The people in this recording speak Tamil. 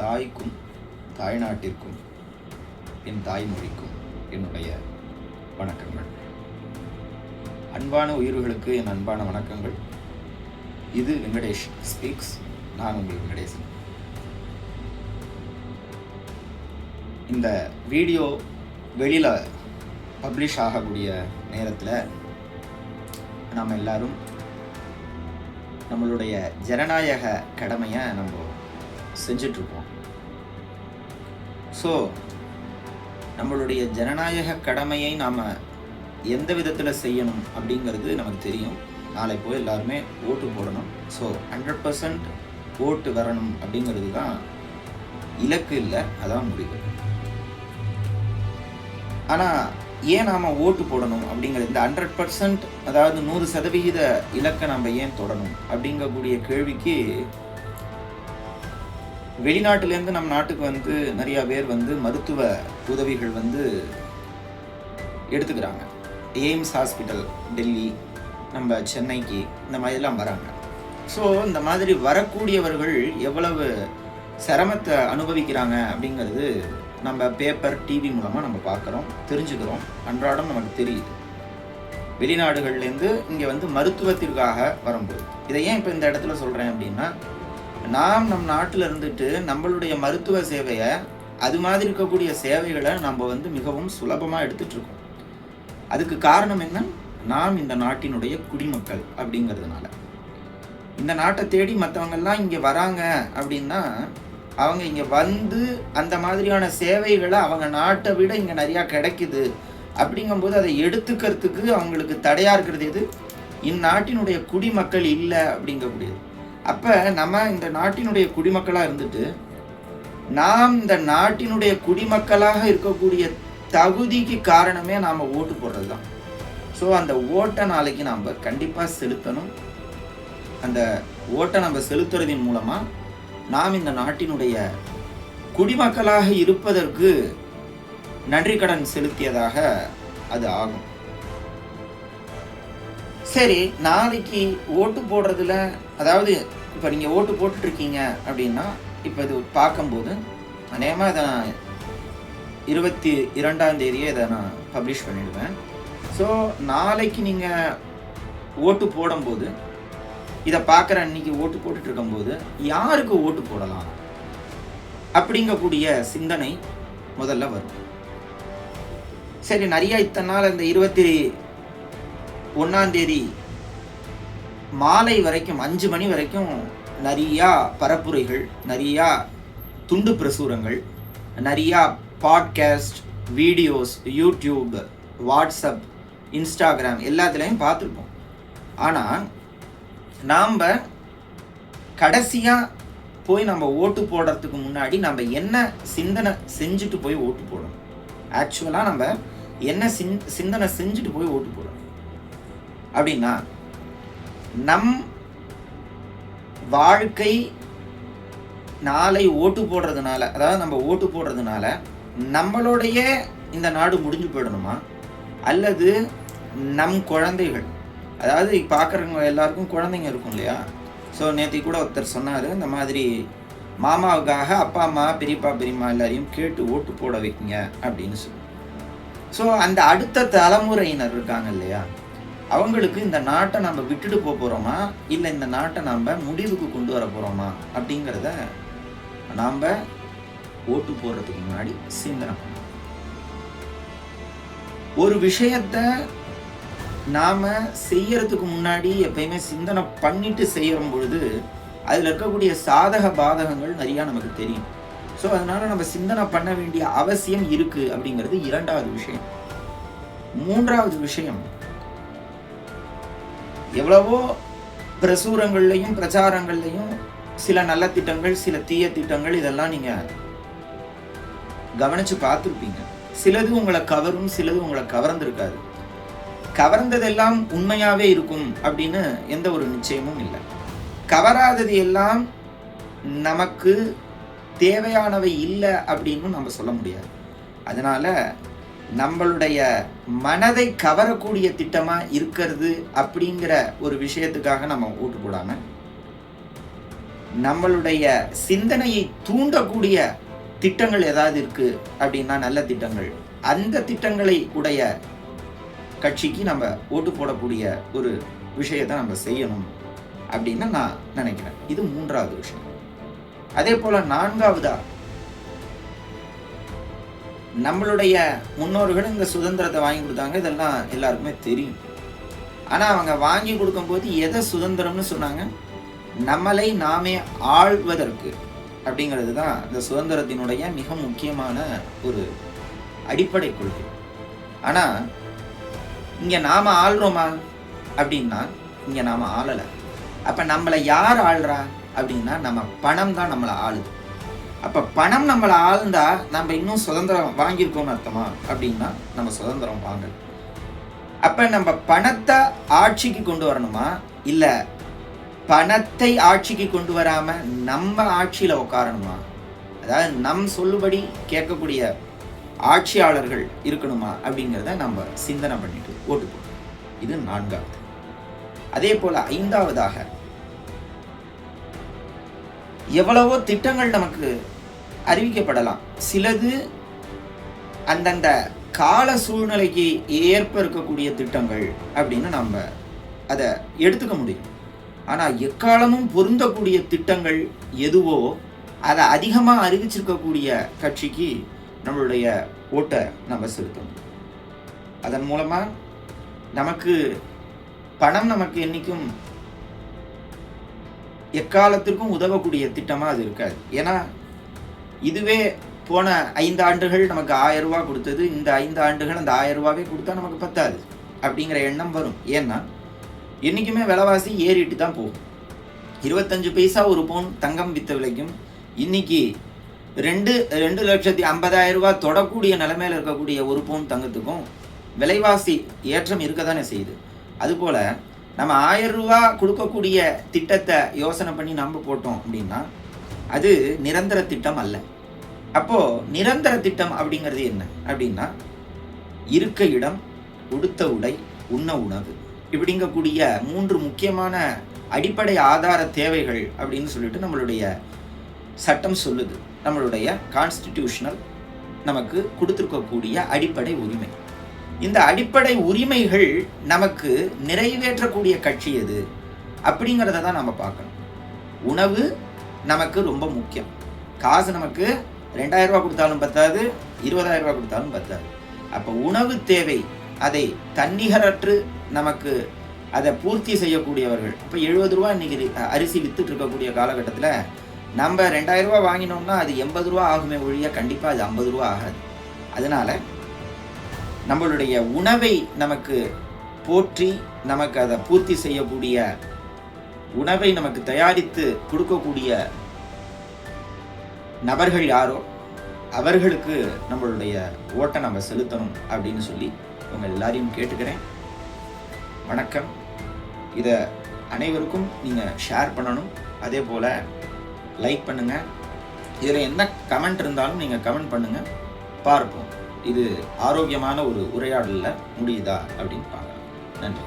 தாய்க்கும் தாய்நாட்டிற்கும் என் தாய்மொழிக்கும் என்னுடைய வணக்கங்கள். அன்பான உயிர்களுக்கு என் அன்பான வணக்கங்கள். இது வெங்கடேஷ் ஸ்பீக்ஸ். நான் உங்கள் வெங்கடேசன். இந்த வீடியோ வெளியில் பப்ளிஷ் ஆகக்கூடிய நேரத்தில் நாம் எல்லாரும் நம்மளுடைய ஜனநாயக கடமையை நம்ம செஞ்சிட்ருப்போம். ஸோ நம்மளுடைய ஜனநாயக கடமையை நாம் எந்த விதத்தில் செய்யணும் அப்படிங்கிறது நமக்கு தெரியும். நாளை போய் எல்லாருமே ஓட்டு போடணும். ஸோ 100% ஓட்டு வரணும் அப்படிங்கிறது தான் இலக்கு, இல்லை அதான் முடிவு. ஆனால் ஏன் நாம் ஓட்டு போடணும் அப்படிங்கிறது, இந்த 100%, அதாவது 100% இலக்கை நம்ம ஏன் தொடணும் அப்படிங்கக்கூடிய கேள்விக்கு வெளிநாட்டிலேருந்து நம்ம நாட்டுக்கு வந்து நிறையா பேர் வந்து மருத்துவ உதவிகள் வந்து எடுத்துக்கிறாங்க. எய்ம்ஸ் ஹாஸ்பிட்டல் டெல்லி, நம்ம சென்னைக்கு இந்த மாதிரிலாம் வராங்க. ஸோ இந்த மாதிரி வரக்கூடியவர்கள் எவ்வளவு சிரமத்தை அனுபவிக்கிறாங்க அப்படிங்கிறது நம்ம பேப்பர், டிவி மூலமாக நம்ம பார்க்குறோம், தெரிஞ்சுக்கிறோம். அன்றாடம் நமக்கு தெரியுது. வெளிநாடுகள்லேருந்து இங்கே வந்து மருத்துவத்திற்காக வரும்போது இதை ஏன் இப்போ இந்த இடத்துல சொல்கிறேன் அப்படின்னா, நாம் நம் நாட்டில் இருந்துட்டு நம்மளுடைய மருத்துவ சேவையை, அது மாதிரி இருக்கக்கூடிய சேவைகளை நம்ம வந்து மிகவும் சுலபமாக எடுத்துகிட்ருக்கோம். அதுக்கு காரணம் என்ன? நாம் இந்த நாட்டினுடைய குடிமக்கள் அப்படிங்கிறதுனால. இந்த நாட்டை தேடி மற்றவங்கெல்லாம் இங்கே வராங்க அப்படின்னா, அவங்க இங்கே வந்து அந்த மாதிரியான சேவைகளை அவங்க நாட்டை விட இங்கே நிறையா கிடைக்குது அப்படிங்கும்போது அதை எடுத்துக்கிறதுக்கு அவங்களுக்கு தடையாக இருக்கிறது எது? இந்நாட்டினுடைய குடிமக்கள் இல்லை அப்படிங்கக்கூடியது. அப்போ நம்ம இந்த நாட்டினுடைய குடிமக்களாக இருந்துட்டு நாம் இந்த நாட்டினுடைய குடிமக்களாக இருக்கக்கூடிய தகுதிக்கு காரணமே நாம் ஓட்டு போடுறது தான். ஸோ அந்த ஓட்டை நாளைக்கு நாம் கண்டிப்பாக செலுத்தணும். அந்த ஓட்டை நம்ம செலுத்துறதின் மூலமாக நாம் இந்த நாட்டினுடைய குடிமக்களாக இருப்பதற்கு நன்றி கடன் செலுத்தியதாக அது ஆகும். சரி, நாளைக்கு ஓட்டு போடுறதுல, அதாவது இப்போ நீங்கள் ஓட்டு போட்டுட்ருக்கீங்க அப்படின்னா, இப்போ இது பார்க்கும்போது அநேகமாக இதை நான் 22 இதை நான் பப்ளிஷ் பண்ணிடுவேன். ஸோ நாளைக்கு நீங்கள் ஓட்டு போடும்போது, இதை பார்க்குற அன்னைக்கு ஓட்டு போட்டுட்டு இருக்கும்போது யாருக்கு ஓட்டு போடலாம் அப்படிங்கக்கூடிய சிந்தனை முதல்ல வரும். சரி, நிறையா இத்தனை நாள் இந்த 21 மாலை வரைக்கும் 5 மணி வரைக்கும் நிறையா பரப்புரைகள், நிறையா துண்டு பிரசுரங்கள், நிறையா podcast, videos, YouTube, WhatsApp, Instagram எல்லாத்துலேயும் பார்த்துருப்போம். ஆனால் நாம் கடைசியாக போய் நம்ம ஓட்டு போடுறதுக்கு முன்னாடி நம்ம என்ன சிந்தனை செஞ்சுட்டு போய் ஓட்டு போடணும்? ஆக்சுவலாக நம்ம என்ன சிந்தனை செஞ்சுட்டு போய் ஓட்டு போடணும் அப்படின்னா, நம் வாழ்க்கை நாளை ஓட்டு போடுறதுனால, அதாவது நம்ம ஓட்டு போடுறதுனால நம்மளுடைய இந்த நாடு முடிஞ்சு போயிடணுமா, அல்லது நம் குழந்தைகள், அதாவது பார்க்குறவங்க எல்லாருக்கும் குழந்தைங்க இருக்கும் இல்லையா? ஸோ நேற்று கூட ஒருத்தர் சொன்னார், இந்த மாதிரி மாமாவுக்காக அப்பா அம்மா, பெரியப்பா பெரியம்மா எல்லாரையும் கேட்டு ஓட்டு போட வைக்கிங்க அப்படின்னு சொல்லி. ஸோ அந்த அடுத்த தலைமுறையினர் இருக்காங்க இல்லையா, அவங்களுக்கு இந்த நாட்டை நம்ம விட்டுட்டு போக போகிறோமா, இல்லை இந்த நாட்டை நம்ம முடிவுக்கு கொண்டு வர போகிறோமா அப்படிங்கிறத நாம் ஓட்டு போடுறதுக்கு முன்னாடி சிந்தனை பண்ணணும். ஒரு விஷயத்தை நாம் செய்யறதுக்கு முன்னாடி எப்பயுமே சிந்தனை பண்ணிட்டு செய்யும் பொழுது அதில் இருக்கக்கூடிய சாதக பாதகங்கள் நிறையா நமக்கு தெரியும். ஸோ அதனால நம்ம சிந்தனை பண்ண வேண்டிய அவசியம் இருக்குது அப்படிங்கிறது 2வது விஷயம். 3வது விஷயம், எவ்வளவோ பிரசுரங்கள்லையும் பிரச்சாரங்கள்லையும் சில நல்ல திட்டங்கள், சில தீய திட்டங்கள், இதெல்லாம் நீங்கள் கவனித்து பார்த்துருப்பீங்க. சிலது உங்களை கவரும், சிலது உங்களை கவர்ந்திருக்காது. கவர்ந்ததெல்லாம் உண்மையாகவே இருக்கும் அப்படின்னு எந்த ஒரு நிச்சயமும் இல்லை. கவராதது எல்லாம் நமக்கு தேவையானவை இல்லை அப்படின்னு நம்ம சொல்ல முடியாது. அதனால் நம்மளுடைய மனதை கவரக்கூடிய திட்டமாக இருக்கிறது அப்படிங்கிற ஒரு விஷயத்துக்காக நம்ம ஓட்டு போடாமல், நம்மளுடைய சிந்தனையை தூண்டக்கூடிய திட்டங்கள் ஏதாவது இருக்கு அப்படின்னா, நல்ல திட்டங்கள், அந்த திட்டங்களை உடைய கட்சிக்கு நம்ம ஓட்டு போடக்கூடிய ஒரு விஷயத்தை நம்ம செய்யணும் அப்படின்னு நான் நினைக்கிறேன். இது 3வது விஷயம். அதே போல 4வதா, நம்மளுடைய முன்னோர்கள் இந்த சுதந்திரத்தை வாங்கி கொடுத்தாங்க, இதெல்லாம் எல்லாருக்குமே தெரியும். ஆனா அவங்க வாங்கி கொடுக்கும்போது எதை சுதந்திரம்னு சொன்னாங்க? நம்மளை நாமே ஆள்வதற்கு அப்படிங்கிறது தான் இந்த சுதந்திரத்தினுடைய மிக முக்கியமான ஒரு அடிப்படை கொள்கை. ஆனா இங்க நாம ஆள்றோமா அப்படின்னா, இங்க நாம ஆளல. அப்ப நம்மளை யார் ஆள்றா அப்படின்னா, நம்ம பணம் தான் நம்மளை ஆளுது. அப்ப பணம் நம்மளை ஆழ்ந்தா நம்ம இன்னும் சுதந்திரம் வாங்கியிருக்கோம்னு அர்த்தமா அப்படின்னா, நம்ம சுதந்திரம் வாங்கல. அப்ப நம்ம பணத்தை ஆட்சிக்கு கொண்டு வரணுமா, இல்ல பணத்தை ஆட்சிக்கு கொண்டு வராம நம்ம ஆட்சியில உட்காரணுமா? அதாவது நம் சொல்லுபடி கேட்கக்கூடிய ஆட்சியாளர்கள் இருக்கணுமா அப்படிங்கிறத நம்ம சிந்தனை பண்ணிட்டு ஓட்டு போடணும். இது 4வது. அதே போல 5வதாக, எவ்வளவோ திட்டங்கள் நமக்கு அறிவிக்கப்படலாம். சிலது அந்தந்த கால சூழ்நிலைக்கு ஏற்ப இருக்கக்கூடிய திட்டங்கள் அப்படின்னு நம்ம அதை எடுத்துக்க முடியும். ஆனால் எக்காலமும் பொருந்தக்கூடிய திட்டங்கள் எதுவோ அதை அதிகமாக அறிவிச்சிருக்கக்கூடிய கட்சிக்கு நம்மளுடைய ஓட்டை நம்ம செலுத்தணும். அதன் மூலமாக நமக்கு பணம் நமக்கு என்றைக்கும் எக்காலத்திற்கும் உதவக்கூடிய திட்டமாக அது இருக்காது. ஏன்னா இதுவே போன 5 ஆண்டுகள் நமக்கு 1000 ரூபா கொடுத்தது, இந்த 5 ஆண்டுகள் அந்த 1000 ரூபாவே கொடுத்தா நமக்கு பத்தாது அப்படிங்கிற எண்ணம் வரும். ஏன்னா என்றைக்குமே விலைவாசி ஏறிட்டு தான் போகும். 25 பைசா ஒரு பவுன் தங்கம் வித்த விலைக்கும் இன்னைக்கு 2,50,000 ரூபா தொடக்கூடிய நிலைமையில் இருக்கக்கூடிய ஒரு பவுன் தங்கத்துக்கும் விலைவாசி ஏற்றம் இருக்க தானே செய்யுது. அதுபோல் நம்ம 1000 ரூபா கொடுக்கக்கூடிய திட்டத்தை யோசனை பண்ணி நம்ம போட்டோம் அப்படின்னா அது நிரந்தர திட்டம் அல்ல. அப்போது நிரந்தர திட்டம் அப்படிங்கிறது என்ன அப்படின்னா, இருக்க இடம், உடுத்த உடை, உண்ண உணவு இப்படிங்கக்கூடிய 3 முக்கியமான அடிப்படை ஆதார தேவைகள் அப்படின்னு சொல்லிட்டு நம்மளுடைய சட்டம் சொல்லுது. நம்மளுடைய கான்ஸ்டிடியூஷனல் நமக்கு கொடுத்துருக்கக்கூடிய அடிப்படை உரிமை. இந்த அடிப்படை உரிமைகள் நமக்கு நிறைவேற்றக்கூடிய கட்சி எது அப்படிங்கிறத தான் நம்ம பார்க்கணும். உணவு நமக்கு ரொம்ப முக்கியம். காசு நமக்கு 2000 ரூபா கொடுத்தாலும் பத்தாது, 20,000 ரூபா கொடுத்தாலும் பத்தாது. அப்போ உணவு தேவை, அதை தன்னிகரற்று நமக்கு அதை பூர்த்தி செய்யக்கூடியவர்கள். இப்போ 70 ரூபா இன்னைக்கு அரிசி வித்துட்டு இருக்கக்கூடிய காலகட்டத்தில் நம்ம 2000 ரூபா வாங்கினோம்னா அது 80 ரூபா ஆகுமே ஒழிய கண்டிப்பாக அது 50 ரூபா ஆகாது. அதனால நம்மளுடைய உணவை நமக்கு போற்றி நமக்கு அதை பூர்த்தி செய்யக்கூடிய உணவை நமக்கு தயாரித்து கொடுக்கக்கூடிய நபர்கள் யாரோ அவர்களுக்கு நம்மளுடைய ஓட்டை நம்ம செலுத்தணும் அப்படின்னு சொல்லி உங்கள் எல்லாரையும் கேட்டுக்கிறேன். வணக்கம். இதை அனைவருக்கும் நீங்கள் ஷேர் பண்ணணும். அதே போல் லைக் பண்ணுங்கள். இதில் என்ன கமெண்ட் இருந்தாலும் நீங்கள் கமெண்ட் பண்ணுங்கள், பார்ப்போம் இது ஆரோக்கியமான ஒரு உரையாடலில் முடியுதா அப்படின்னு பார்க்கலாம். நன்றி.